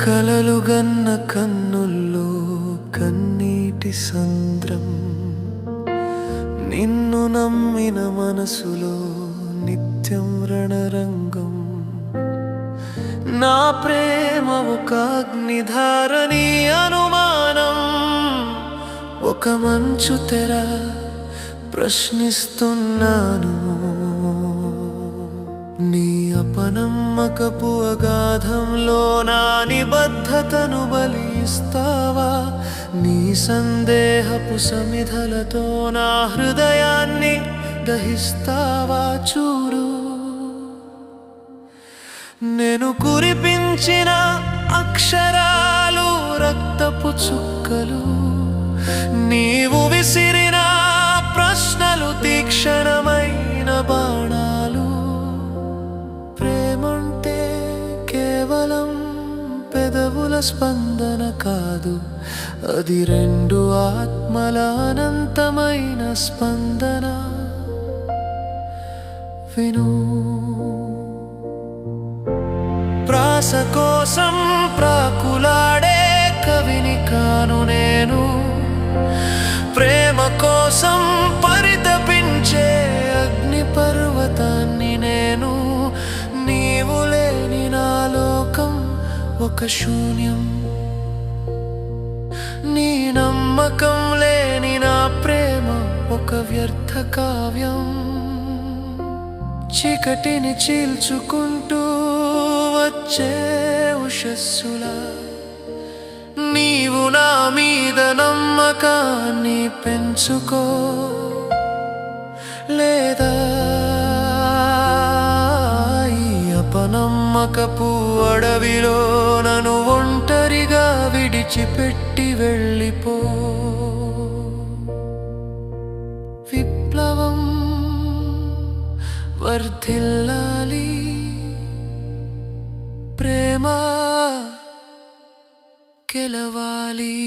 కలలుగన్న కన్నుల్లో కన్నీటి సంద్రం, నిన్ను నమ్మిన మనసులో నిత్యం రణరంగం. నా ప్రేమ ఒక అగ్నిధారని అనుమానం, ఒక మంచు తెర ప్రశ్నిస్తున్నాను. నీ అపనమ్మకపు అగాధంలో నా నిబద్ధతను బలిస్తావా? నీ సందేహపు సమిధలతో నా హృదయాన్ని దహిస్తావా? చూడు, నేను కురిపించిన అక్షరాలు రక్తపు చుక్కలు, నీవు విసిరిన ప్రశ్నలు తీక్షణమైన బాణాలు. ప్రేమంటే కేవలం పెదవుల స్పందన కాదు, అది రెండు ఆత్మల అనంతమైన స్పందన. విను, ప్రాస కోసం ప్రాకులాడే కవిని కాను నేను, ప్రేమ కోసం పరితపించే అగ్ని పర్వతాన్ని నేను. నీవు లేని నా లోకం ఒక శూన్యం, నీ నమ్మకం లేని నా ప్రేమ ఒక వ్యర్థ కావ్యం. చీకటిని చీల్చుకుంటూ వచ్చే ఉషస్సులా నీవు నా మీద నమ్మకాన్ని పెంచుకో, లేదా ఈ అపనమ్మకపు అడవిలో నన్ను ఒంటరిగా విడిచిపెట్టి వెళ్ళిపో. విప్లవం వర్ధిల్లాలి, ప్రేమ గెలవాలి.